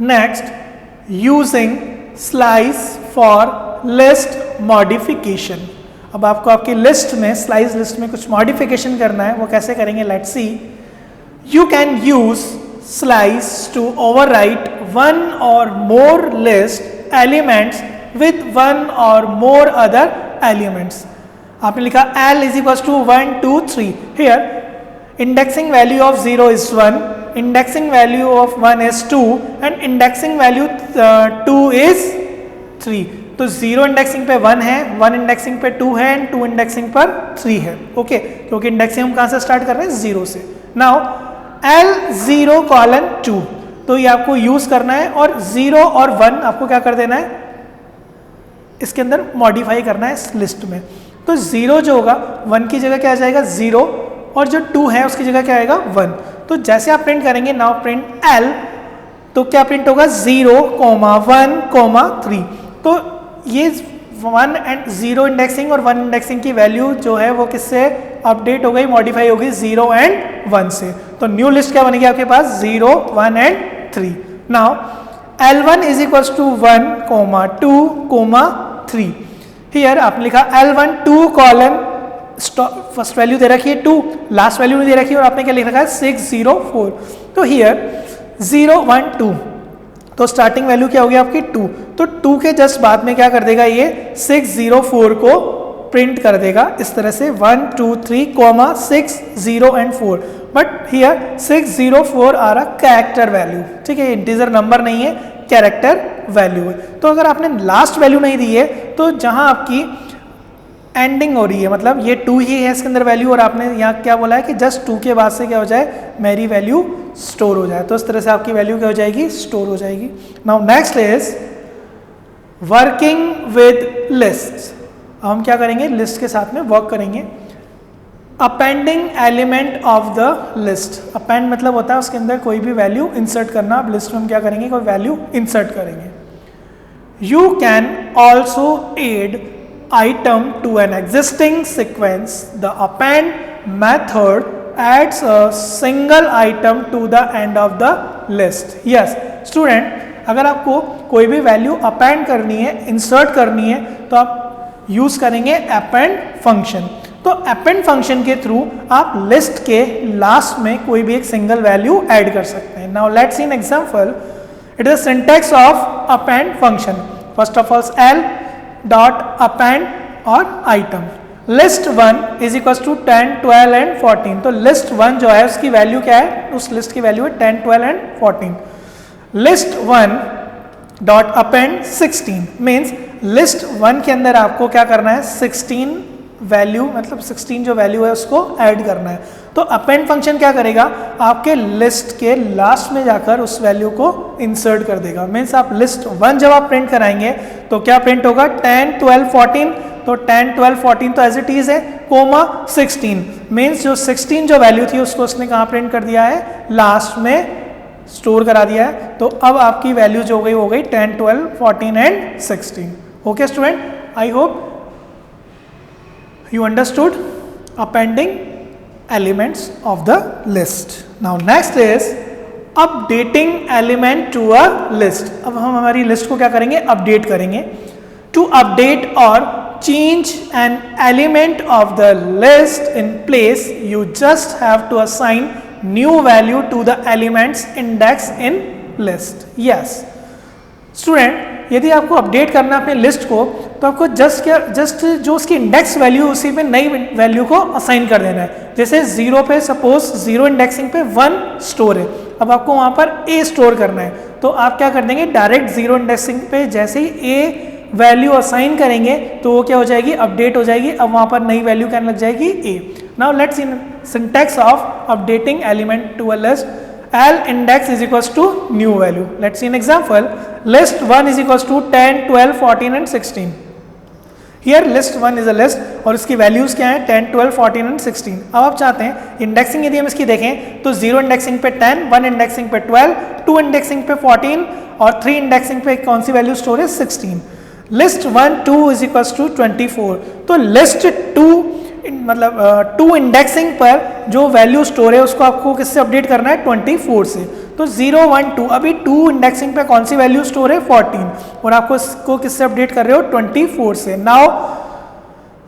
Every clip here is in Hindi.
Next, using slice for list modification. अब आपको आपकी लिस्ट में, स्लाइस लिस्ट में कुछ मॉडिफिकेशन करना है, वो कैसे करेंगे, let's see. You can use slice to overwrite one or more list elements with one or more other elements. आपने लिखा L is equals to 1, 2, 3. Here, indexing value of 0 is 1, indexing value of 1 is 2, and indexing value 2 is 3. तो 0 इंडेक्सिंग पे 1 है, 1 इंडेक्सिंग पे 2 है, एंड 2 इंडेक्सिंग पर 3 है। ओके, क्योंकि इंडेक्सिंग हम कहाँ से स्टार्ट कर रहे हैं, 0 से। नाउ L0:2, तो ये आपको यूज करना है, और 0 और 1 आपको क्या कर देना है, इसके अंदर मॉडिफाई करना है इस लिस्ट में। तो 0 जो होगा 1 की जगह क्या आ जाएगा 0, और जो 2 है उसकी जगह क्या आएगा 1। तो जैसे आप प्रिंट करेंगे, नाउ प्रिंट L, तो क्या प्रिंट होगा 0, 1, 3। तो ये 1 एंड 0 इंडेक्सिंग और 1 इंडेक्सिंग की वैल्यू जो है वो किससे अपडेट हो गई, मॉडिफाई हो गई 0 एंड 1 से। तो न्यू लिस्ट क्या बनेगी आपके पास, 0, 1 and 3। Now L1 is equals to 1, 2, 3। Here आपने लिखा L1 2 कॉलन, फर्स्ट वैल्यू दे रखी है 2, लास्ट वैल्यू नहीं दे रखी है, और आपने क्या लिख रखा है 6, 0, 4। तो here 0, 1, 2, तो स्टार्टिंग वैल्यू क्या होगी आपकी 2। तो 2 के जस्ट बाद में क्या कर देगा ये 6, 0, 4 को प्रिंट कर देगा इस तरह से 1, 2, 3, 6, 0 and 4। But here 6, 0, 4 are a character value, ठीक है, इंटीजर नंबर नहीं है, कैरेक्टर वैल्यू है। तो अगर आपने लास्ट वैल्यू नहीं दी है, तो जहां आपकी एंडिंग हो रही है, मतलब ये 2 ही है इसके अंदर वैल्यू, और आपने यहाँ क्या बोला है कि जस्ट 2 के बाद से क्या हो जाए, मेरी वैल्यू स्टोर हो जाए। तो इस तरह से आपकी वैल्यू क्या हो जाएगी, स्टोर हो जाएगी। Now next is working with list. हम क्या करेंगे, लिस्ट के साथ में वर्क करेंगे। Appending element of the list. Append मतलब होता है उसके अंदर कोई भी वैल्यू इंसर्ट करना। अब लिस्ट में हम क्या करेंगे, कोई वैल्यू इंसर्ट करेंगे। You can also add item to an existing sequence. The append method adds a single item to the end of the list. Yes, student, अगर आपको कोई भी वैल्यू अपेंड करनी है, इंसर्ट करनी है, तो आप यूज करेंगे अपेंड फंक्शन। तो अपेंड फंक्शन के थ्रू आप लिस्ट के लास्ट में कोई भी एक सिंगल वैल्यू ऐड कर सकते हैं। Now let's see an example. It is syntax of append function. First of all L dot append और item. List 1 is equal to 10, 12 and 14। तो लिस्ट 1 जो है उसकी वैल्यू क्या है, उस लिस्ट की वैल्यू है 10, 12 and 14। List 1 dot append 16 means list 1 के अंदर आपको क्या करना है, 16 वैल्यू, मतलब 16 जो वैल्यू है उसको ऐड करना है। तो अपेंड फंक्शन क्या करेगा, आपके लिस्ट के लास्ट में जाकर उस वैल्यू को इंसर्ट कर देगा। मीन्स आप लिस्ट 1 जब आप प्रिंट कराएंगे तो क्या प्रिंट होगा, 10, 12, 14। तो 10, 12, 14 तो एज इट इज है, 16 मीन्स जो 16 जो वैल्यू थी उसको उसने कहाँ प्रिंट कर दिया है, लास्ट में स्टोर करा दिया है। तो अब आपकी वैल्यू जो हो गई 10, 12, 14 and 16। Okay student, I hope you understood appending elements of the list. Now next is updating element to a list. अब हम हमारी लिस्ट को क्या करेंगे, अपडेट करेंगे। To update or change an element of the list in place, you just have to assign new value to the elements index in list. Yes, student, यदि आपको अपडेट करना अपने लिस्ट को, तो आपको जस्ट जो उसकी इंडेक्स वैल्यू उसी पे नई वैल्यू को असाइन कर देना है। जैसे 0 पे सपोज 0 इंडेक्सिंग पे 1 स्टोर है, अब आपको वहाँ पर A स्टोर करना है, तो आप क्या कर देंगे, डायरेक्ट 0 इंडेक्सिंग पे जैसे ही A वैल्यू असाइन करेंगे तो वो क्या हो जाएगी, अपडेट हो जाएगी। अब वहाँ पर नई वैल्यू क्या लग जाएगी, A। Now let's see syntax of updating element to a list. L index is equals to new value. Let's see an example. List 1 is equals to 10, 12, 14 and 16. Here list 1 is a list और इसकी वैल्यूज क्या है, 10, 12, 14 and 16। अब आप चाहते हैं इंडेक्सिंग यदि हम इसकी देखें तो 0 इंडेक्सिंग पे 10, 1 इंडेक्सिंग पे 12, 2 इंडेक्सिंग पे 14 और 3 इंडेक्सिंग पे कौन सी वैल्यू स्टोर है, 16। List 1, 2 is equals to 24। तो लिस्ट 2 मतलब 2 इंडेक्सिंग पर जो वैल्यू स्टोर है उसको आपको किससे अपडेट करना है, 24 से। तो 0 1 2, अभी 2 इंडेक्सिंग पे कौन सी वैल्यू स्टोर है 14, और आपको इसको किससे अपडेट कर रहे हो 24 से। नाउ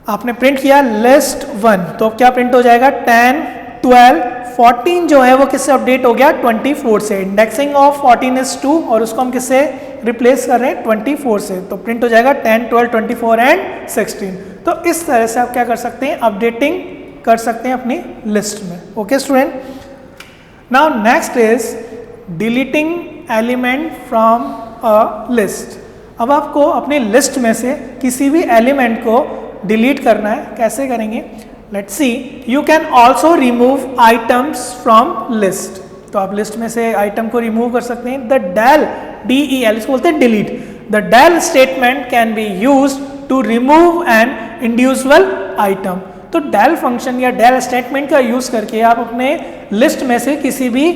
आपने प्रिंट किया लिस्ट 1, तो अब क्या प्रिंट हो जाएगा 10 12 14 जो है वो किससे अपडेट हो गया 24 से। इंडेक्सिंग ऑफ 14 इज 2 और उसको हम किससे रिप्लेस कर रहे हैं 24 से, तो प्रिंट हो जाएगा 10 12 24 एंड 16। तो इस तरह से आप क्या कर सकते हैं अपडेटिंग कर सकते हैं अपनी लिस्ट में। Okay student, now next is deleting element from a list. अब आपको अपनी लिस्ट में से किसी भी एलिमेंट को डिलीट करना है, कैसे करेंगे let's see. You can also remove items from list, तो आप लिस्ट में से आइटम को रिमूव कर सकते हैं। द डेल DEL इसको बोलते हैं delete. The del statement can be used to remove an individual item. तो डेल फंक्शन या डेल स्टेटमेंट का यूज करके आप अपने लिस्ट में से किसी भी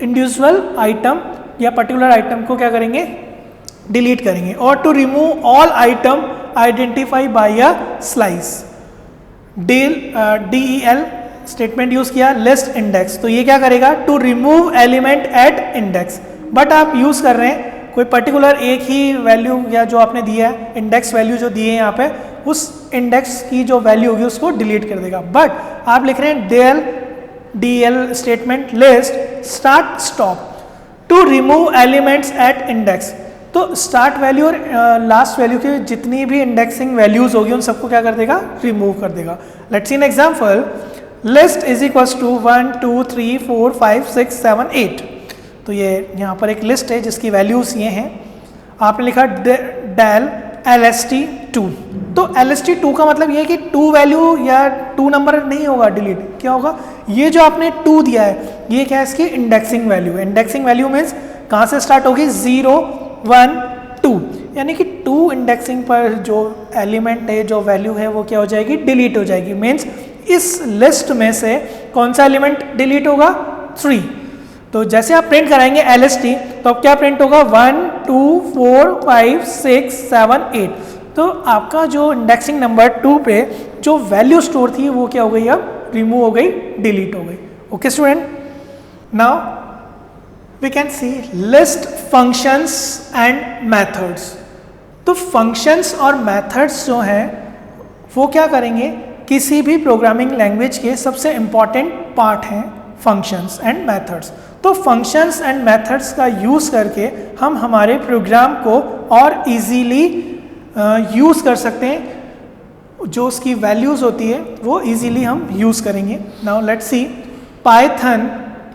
इंडिविजुअल आइटम या पर्टिकुलर आइटम को क्या करेंगे डिलीट करेंगे। और to remove all item identify by a slice, DEL statement use किया लिस्ट इंडेक्स, तो ये क्या करेगा to remove element at index. But आप यूज कर रहे हैं कोई पर्टिकुलर एक ही वैल्यू या जो आपने दिया है इंडेक्स वैल्यू जो दिए हैं यहाँ पे, उस इंडेक्स की जो वैल्यू होगी उसको डिलीट कर देगा। बट आप लिख रहे हैं DEL statement list start stop to remove elements at index. तो स्टार्ट वैल्यू और लास्ट वैल्यू की जितनी भी इंडेक्सिंग वैल्यूज होगी उन सबको क्या कर देगा रिमूव कर देगा। Let's see an example, list is equals to 1 2 3 4 5 6 7 8। तो ये यहाँ पर एक लिस्ट है जिसकी वैल्यूज ये हैं। आपने लिखा डेल LST2, तो LST2 का मतलब ये है कि 2 वैल्यू या 2 नंबर नहीं होगा डिलीट, क्या होगा ये जो आपने 2 दिया है ये क्या है इसकी indexing value. Indexing value means कहाँ से स्टार्ट होगी 0 1 2, यानी कि 2 इंडेक्सिंग पर जो एलिमेंट है जो वैल्यू है वो क्या हो जाएगी डिलीट हो जाएगी। मीन्स इस लिस्ट में से कौन सा एलिमेंट डिलीट होगा 3। तो जैसे आप प्रिंट कराएंगे LST तो अब क्या प्रिंट होगा 1 2 4 5 6 7 8। तो आपका जो इंडेक्सिंग नंबर 2 पे जो वैल्यू स्टोर थी वो क्या हो गई अब रिमूव हो गई डिलीट हो गई। Okay student, now we can see list functions and methods. तो फंक्शंस और मेथड्स जो हैं वो क्या करेंगे किसी भी प्रोग्रामिंग लैंग्वेज के सबसे इम्पॉर्टेंट पार्ट हैं फंक्शंस एंड मेथड्स। तो फंक्शंस एंड मेथड्स का यूज़ करके हम हमारे प्रोग्राम को और इजीली यूज़ कर सकते हैं, जो उसकी वैल्यूज़ होती है वो इजीली हम यूज़ करेंगे। Now let's C, Python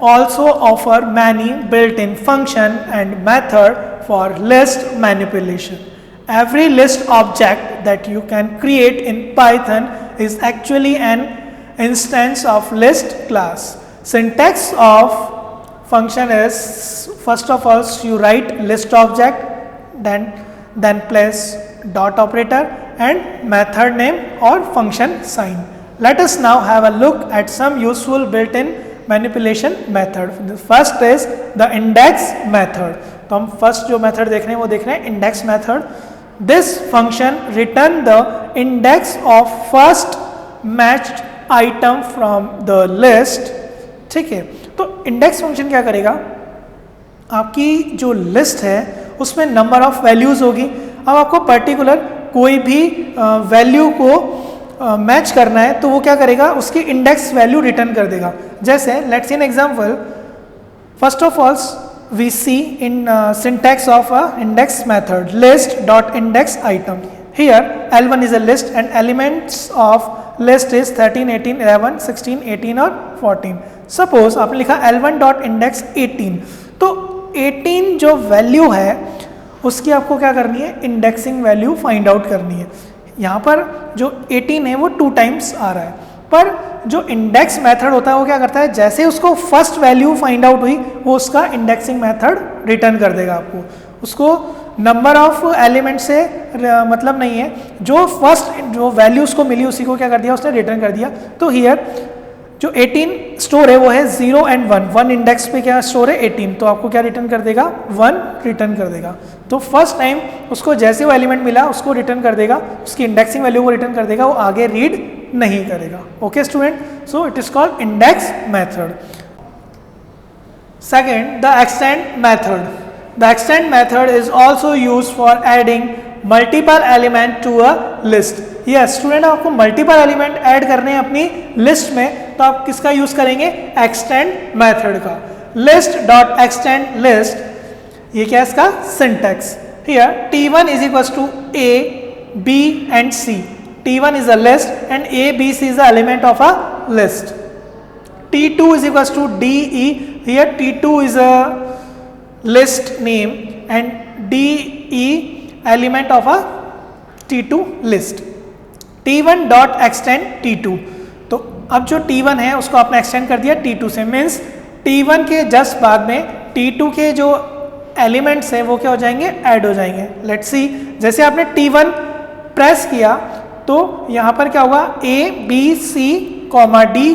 also offer many built-in function and method for list manipulation. Every list object that you can create in Python is actually an instance of list class. Syntax of function is, first of all you write list object, then place dot operator and method name or function sign. Let us now have a look at some useful built-in manipulation method. First is the index method. तो हम फर्स्ट जो मेथड देख रहे हैं वो देख रहे हैं index method. This function return the index of first matched item from the list. ठीक है, तो इंडेक्स फंक्शन क्या करेगा आपकी जो लिस्ट है उसमें नंबर ऑफ वैल्यूज होगी। अब आपको पर्टिकुलर कोई भी वैल्यू को मैच करना है तो वो क्या करेगा उसकी इंडेक्स वैल्यू रिटर्न कर देगा। जैसे let's see an example, first of all we see in syntax of a index method list dot index item. Here L1 is a list and elements of list is 13 18 11 16 18 और 14। सपोज आपने लिखा L1 डॉट इंडेक्स 18, तो 18 जो वैल्यू है उसकी आपको क्या करनी है इंडेक्सिंग वैल्यू फाइंड आउट करनी है। यहाँ पर जो 18 है वो 2 टाइम्स आ रहा है, पर जो इंडेक्स मेथड होता है वो क्या करता है जैसे उसको फर्स्ट वैल्यू फाइंड आउट हुई वो उसका इंडेक्सिंग मेथड रिटर्न कर देगा आपको। उसको नंबर ऑफ एलिमेंट से मतलब नहीं है, जो फर्स्ट जो वैल्यू उसको मिली उसी को क्या कर दिया उसने रिटर्न कर दिया। तो हियर जो 18 स्टोर है वो है 0 एंड 1। 1 इंडेक्स पे क्या स्टोर है 18, तो आपको क्या रिटर्न कर देगा 1 रिटर्न कर देगा। तो फर्स्ट टाइम उसको जैसे वो एलिमेंट मिला उसको रिटर्न कर देगा, उसकी इंडेक्सिंग वैल्यू को रिटर्न कर देगा, वो आगे रीड नहीं करेगा। Okay student, so it is called index method. Second, the extend method. The extend method is also used for adding multiple element to a list. Yes, student आपको मल्टीपल एलिमेंट ऐड करने हैं अपनी लिस्ट में, तो आप किसका यूज करेंगे? एक्सटेंड मेथड का. लिस्ट डॉट एक्सटेंड लिस्ट, ये क्या है इसका syntax. Here T1 is equals to A, B and C. T1 is a list and A, B, C is the element of a list. T2 is equals to D, E. Here T2 is a list name and D, E element of a T2 list. T1 dot extend T2. तो अब जो T1 है उसको आपने एक्सटेंड कर दिया T2 से, मीन्स T1 के जस्ट बाद में T2 के जो एलिमेंट्स हैं वो क्या हो जाएंगे? ऐड हो जाएंगे. लेट्स सी, जैसे आपने T1 प्रेस किया तो यहाँ पर क्या होगा? A, B, C, D,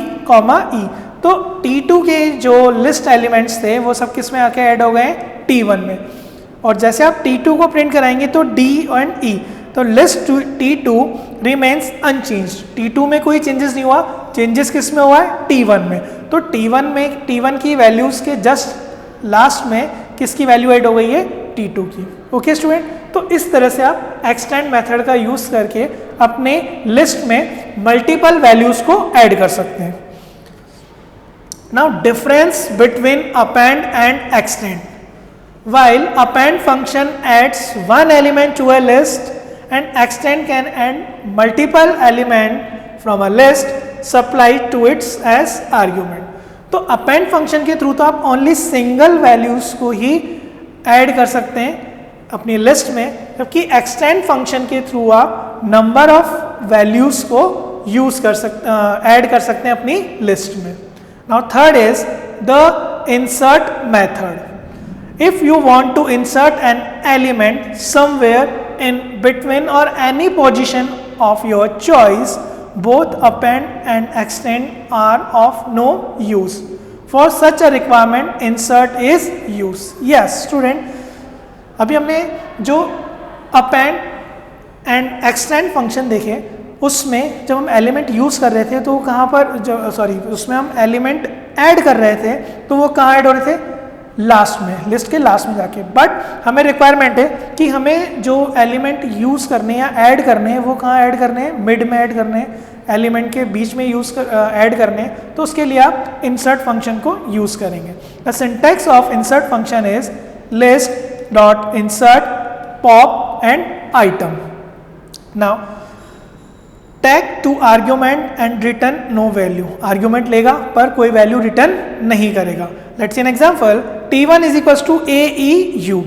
E. तो T2 के जो लिस्ट एलिमेंट्स थे वो सब किस में आके ऐड हो गए? T1 में. और जैसे आप T2 को प्रिंट कराएंगे तो D एंड E, तो list T2 remains unchanged. T2 में कोई चेंजेस नहीं हुआ, चेंजेस किस में हुआ है? T1 में. तो T1 की वैल्यूज के जस्ट लास्ट में किसकी वैल्यू ऐड हो गई है? T2 की. ओके स्टूडेंट, तो इस तरह से आप एक्सटेंड मेथड का यूज करके अपने लिस्ट में मल्टीपल वैल्यूज को ऐड कर सकते हैं. Now difference between append and extend. While append function adds one element to a list and extend can add multiple element from a list supplied to its as argument. तो append function के थ्रू तो आप ओनली सिंगल वैल्यूज को ही ऐड कर सकते हैं अपनी लिस्ट में, जबकि एक्सटेंड फंक्शन के थ्रू आप नंबर ऑफ वैल्यूज को यूज कर ऐड कर सकते हैं अपनी लिस्ट में. Now third is the insert method. If you want to insert an element somewhere in between or any position of your choice, both append and extend are of no use. For such a requirement, insert is used. Yes, student. अभी हमने जो append and extend function देखे, उसमें जब हम एलिमेंट यूज कर रहे थे तो कहाँ पर उसमें हम एलिमेंट ऐड कर रहे थे तो वो कहाँ ऐड हो रहे थे? लास्ट में, लिस्ट के लास्ट में जाके. बट हमें रिक्वायरमेंट है कि हमें जो एलिमेंट यूज करने या ऐड करने हैं वो कहाँ ऐड करने हैं? मिड में ऐड करने हैं, एलिमेंट के बीच में ऐड करने हैं. तो उसके लिए आप इंसर्ट फंक्शन को यूज करेंगे. The syntax of insert function is list dot insert pop and item. Now tag to argument and return no value. Argument लेगा पर कोई वैल्यू रिटर्न नहीं करेगा. Let's see an example. T1 is equals to AEU.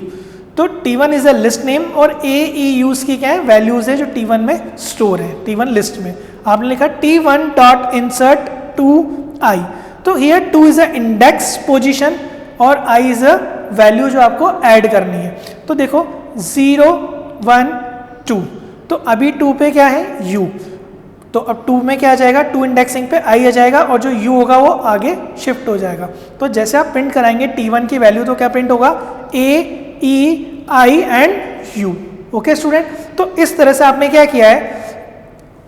तो T1 is a list name और AEUs की क्या है? वैल्यूज है जो T1 में स्टोर है, T1 लिस्ट में. आपने लिखा T1 dot insert two I. तो here 2 is a index position और I इज अ वैल्यू जो आपको ऐड करनी है. तो देखो 0, 1, 2. तो अभी 2 पे क्या है? U. तो अब 2 में क्या आ जाएगा? 2 इंडेक्सिंग पे I आ जाएगा और जो U होगा वो आगे शिफ्ट हो जाएगा. तो जैसे आप प्रिंट कराएंगे T1 की वैल्यू तो क्या प्रिंट होगा? A, E, I and U. Okay student, तो इस तरह से आपने क्या किया है?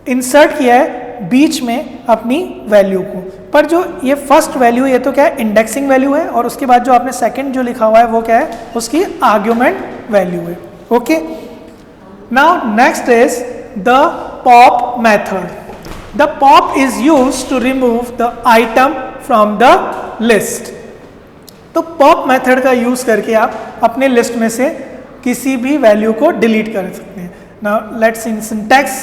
इंसर्ट किया है बीच में अपनी वैल्यू को. पर जो ये फर्स्ट वैल्यू है ये तो क्या है? इंडेक्सिंग वैल्यू है और उसके बाद जो आपने सेकेंड जो लिखा हुआ है वो क्या है? उसकी आर्ग्यूमेंट वैल्यू है. Okay, now next is the pop method. The pop is used to remove the item from the list. तो pop method का यूज करके आप अपने लिस्ट में से किसी भी वैल्यू को डिलीट कर सकते हैं. Now let's in syntax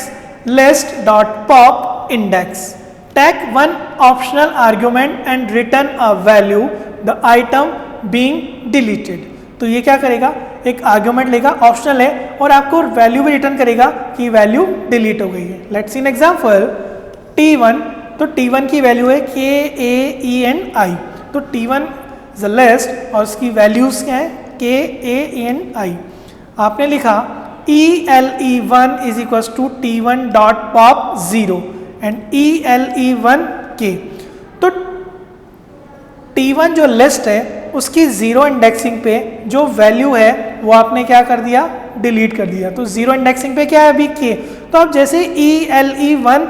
list dot pop index. Take one optional argument and return a value the item being deleted. तो ये क्या करेगा? एक आर्ग्यूमेंट लेगा, ऑप्शनल है, और आपको वैल्यू भी रिटर्न करेगा कि वैल्यू डिलीट हो गई है. Let's see an example. T1, तो T1 की वैल्यू है K, A, E and I. तो T1 इज अ लिस्ट और उसकी वैल्यूज क्या है? K, A, E and I. आपने लिखा ELE1 is equals to T1 dot pop 0 and ELE1 K. तो T1 जो लिस्ट है उसकी 0 इंडेक्सिंग पे जो वैल्यू है वो आपने क्या कर दिया? डिलीट कर दिया. तो 0 इंडेक्सिंग पे क्या है अभी? K. तो आप जैसे ELE1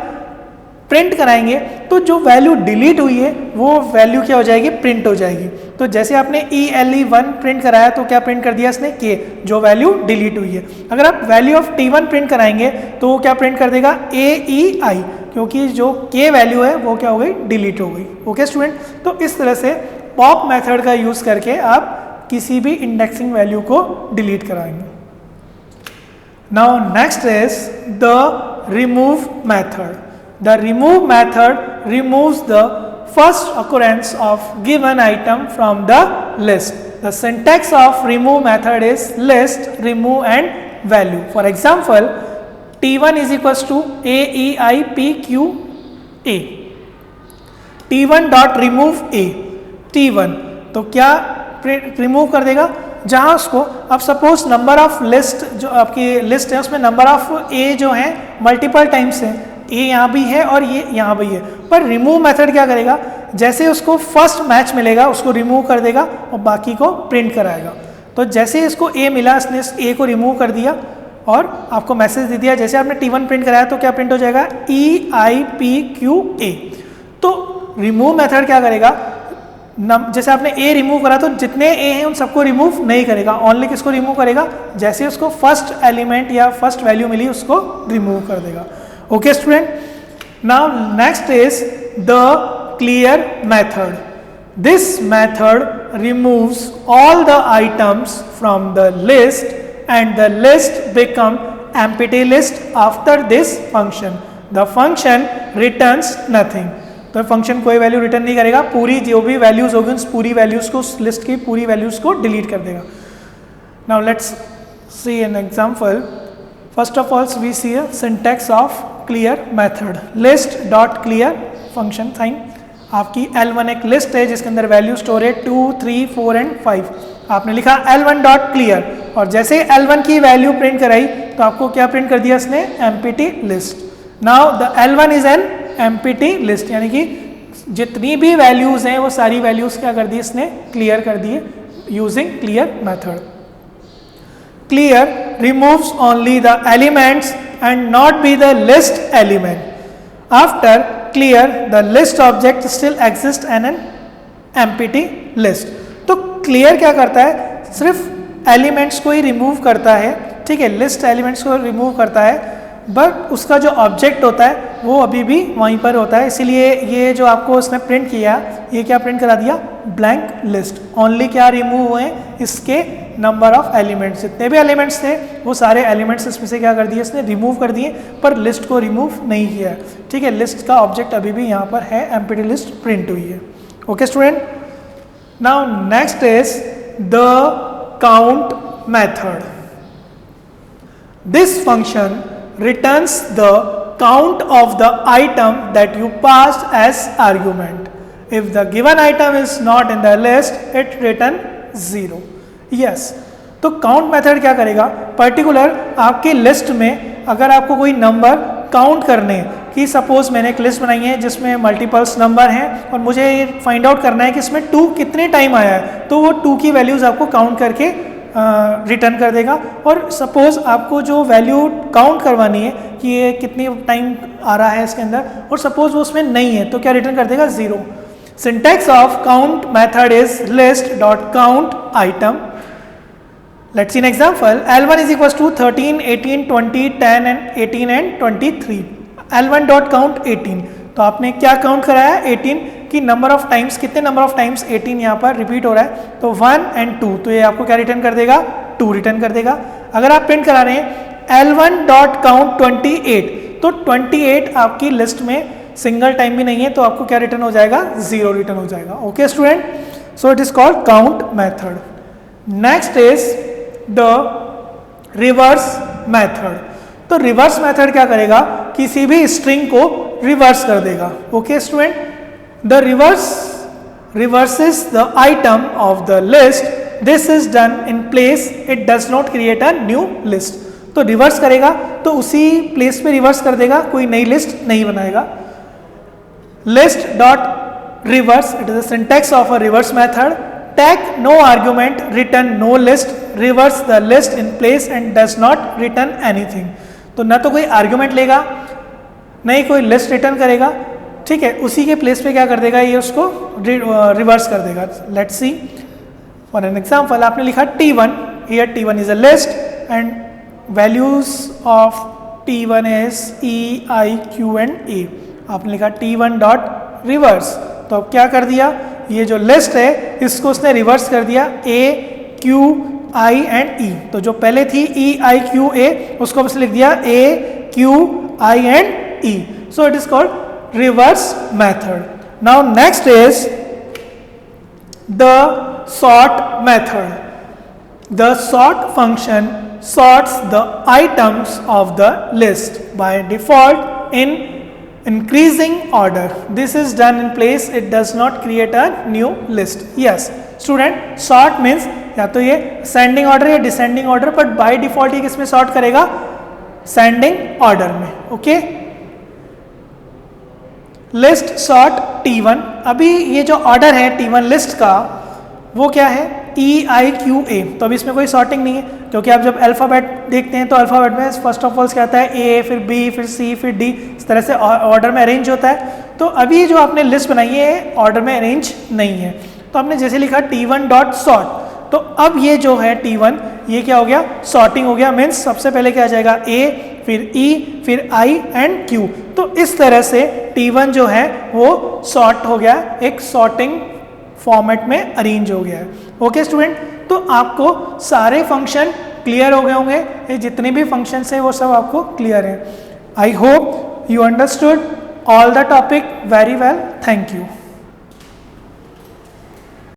प्रिंट कराएंगे तो जो वैल्यू डिलीट हुई है वो वैल्यू क्या हो जाएगी? प्रिंट हो जाएगी. तो जैसे आपने ELE1 प्रिंट कराया तो क्या प्रिंट कर दिया इसने K, जो वैल्यू डिलीट हुई है। अगर आप वैल्यू ऑफ T1 प्रिंट कराएंगे तो वो क्या प्रिंट कर देगा AEI, क्योंकि जो K वैल्यू है वो क्या हो गई, डिलीट हो गई। ओके स्टूडेंट, तो इस तरह से पॉप मेथड का यूज़ करके आप किसी भी इंडेक्सिंग वैल्यू को डिलीट कराएंगे। Now next is the remove method. The remove method removes the first occurrence of given item from the list. The syntax of remove method is list, remove and value. For example, T1 is equals to AEIPQA. T1 dot remove A. T1 तो क्या रिमूव कर देगा, जहाँ उसको अब सपोज नंबर ऑफ लिस्ट, जो आपकी लिस्ट है उसमें नंबर ऑफ ए जो है मल्टीपल टाइम्स है, ए यहाँ भी है और ये यहाँ भी है, पर रिमूव मेथड क्या करेगा, जैसे उसको फर्स्ट मैच मिलेगा उसको रिमूव कर देगा और बाकी को प्रिंट कराएगा। तो जैसे इसको ए मिला, इसने इस ए को रिमूव कर दिया और आपको मैसेज दे दिया, जैसे आपने T1 प्रिंट कराया तो क्या प्रिंट हो जाएगा EIPQA। तो रिमूव मेथड क्या करेगा, जैसे आपने ए रिमूव करा तो जितने ए हैं उन सबको रिमूव नहीं करेगा, ओनली किसको रिमूव करेगा, जैसे उसको फर्स्ट एलिमेंट या फर्स्ट वैल्यू मिली उसको रिमूव कर देगा। Okay student, now next is the clear method. This method removes all the items from the list and the list become empty list after this function. The function returns nothing. तो फंक्शन कोई वैल्यू रिटर्न नहीं करेगा, पूरी जो भी वैल्यूज होगी उस पूरी वैल्यूज को, उस लिस्ट की पूरी वैल्यूज को डिलीट कर देगा। Now let's see an example. First of all we see a syntax of clear method. List dot clear function sign. आपकी L1 एक लिस्ट है जिसके अंदर वैल्यू स्टोर है 2, 3, 4 एंड 5। आपने लिखा L1 डॉट क्लियर और जैसे L1 की वैल्यू प्रिंट कराई तो आपको क्या प्रिंट कर दिया इसने, empty list. Now the L1 is an empty list, यानी कि जितनी भी वैल्यूज हैं वो सारी वैल्यूज क्या कर दी इसने, क्लियर कर दिए using clear method. Clear removes only the elements and not be the list element. After clear the list object still exist an an empty list. तो क्लियर क्या करता है, सिर्फ एलिमेंट्स को ही रिमूव करता है, ठीक है, लिस्ट एलिमेंट्स को रिमूव करता है, बट उसका जो ऑब्जेक्ट होता है वो अभी भी वहीं पर होता है। इसीलिए ये जो आपको उसने प्रिंट किया, ये क्या प्रिंट करा दिया, ब्लैंक लिस्ट। ओनली क्या रिमूव हुए, इसके नंबर ऑफ एलिमेंट्स, जितने भी एलिमेंट्स थे वो सारे एलिमेंट्स इसमें से क्या कर दिए इसने, रिमूव कर दिए, पर लिस्ट को रिमूव नहीं किया, ठीक है। लिस्ट का ऑब्जेक्ट अभी भी यहाँ पर है, एम्प्टी लिस्ट प्रिंट हुई है। Okay student, now next is the count method. This function returns the count of the item that you passed as argument. If the given item is not in the list, it return 0. Yes, तो काउंट मेथड क्या करेगा, पर्टिकुलर आपके लिस्ट में अगर आपको कोई नंबर काउंट करने कि सपोज मैंने एक लिस्ट बनाई है जिसमें मल्टीपल्स नंबर हैं और मुझे ये फाइंड आउट करना है कि इसमें 2 कितने टाइम आया है, तो वो 2 की वैल्यूज आपको काउंट करके रिटर्न कर देगा। और सपोज आपको जो वैल्यू काउंट करवानी है कि ये कितनी टाइम आ रहा है इसके अंदर, और सपोज वो उसमें नहीं है, तो क्या रिटर्न कर देगा, 0। Syntax of count method is list dot count item. Let's see an example. L1 is equals to 13, 18, 20, 10 and 18 and 23। L1 dot count 18, तो आपने क्या काउंट कराया, 18 की नंबर ऑफ टाइम्स, कितने नंबर ऑफ टाइम्स 18 यहाँ पर रिपीट हो रहा है, तो 1 एंड 2, तो ये आपको क्या रिटर्न कर देगा, 2 रिटर्न कर देगा। अगर आप प्रिंट करा रहे हैं L1 डॉट काउंट 28, तो 28 आपकी लिस्ट में सिंगल टाइम भी नहीं है, तो आपको क्या रिटर्न हो जाएगा, 0 रिटर्न हो जाएगा। Okay student, so it is called count method. Next is the reverse method. तो रिवर्स मेथड क्या करेगा, किसी भी स्ट्रिंग को रिवर्स कर देगा। Okay student, the reverses the item of the list. This is done in place, it does not create a new list. तो रिवर्स करेगा तो उसी प्लेस पे रिवर्स कर देगा, कोई नई लिस्ट नहीं बनाएगा। List dot reverse, it is the syntax of a reverse method. Take no argument, return no list, reverse the list in place and does not return anything. तो ना तो कोई आर्ग्यूमेंट लेगा, नहीं कोई लिस्ट रिटर्न करेगा, ठीक है, उसी के प्लेस पे क्या कर देगा ये, उसको रिवर्स कर देगा। Let's C for an example, आपने लिखा T1, here T1 is a list and values of T1 is E, I, Q and A। आपने लिखा T1 डॉट रिवर्स, तो अब क्या कर दिया, ये जो लिस्ट है इसको उसने रिवर्स कर दिया A, Q, I and E। तो जो पहले थी E, I, Q, A, उसको बस लिख दिया A, Q, I and E। So it is called reverse method. Now next is the sort method. The sort function sorts the items of the list by default in increasing order. This is done in place, it does not create a new list. Yes student, sort means या तो ये ascending order या descending order, but by default ये किसमें sort करेगा, ascending order में। okay? लिस्ट सॉर्ट T1, अभी ये जो ऑर्डर है T1 लिस्ट का वो क्या है, E, I, Q, A। तो अभी इसमें कोई सॉर्टिंग नहीं है, क्योंकि आप जब अल्फ़ाबेट देखते हैं तो अल्फ़ाबेट में फर्स्ट ऑफ ऑल क्या आता है, A, फिर B, फिर C, फिर D, इस तरह से ऑर्डर में अरेंज होता है। तो अभी जो आपने लिस्ट बनाई है ऑर्डर में अरेंज नहीं है, तो आपने जैसे लिखा T1 डॉट सॉर्ट, तो अब ये जो है T1 ये क्या हो गया, सॉर्टिंग हो गया। मीन्स सबसे पहले क्या आ जाएगा A, फिर E, फिर I एंड Q। तो इस तरह से T1 जो है वो सॉर्ट हो गया, एक सॉर्टिंग फॉर्मेट में अरेंज हो गया है। ओके स्टूडेंट, तो आपको सारे फंक्शन क्लियर हो गए होंगे, ये जितने भी फंक्शंस हैं वो सब आपको क्लियर हैं। I hope you understood all the topic very well. Thank you.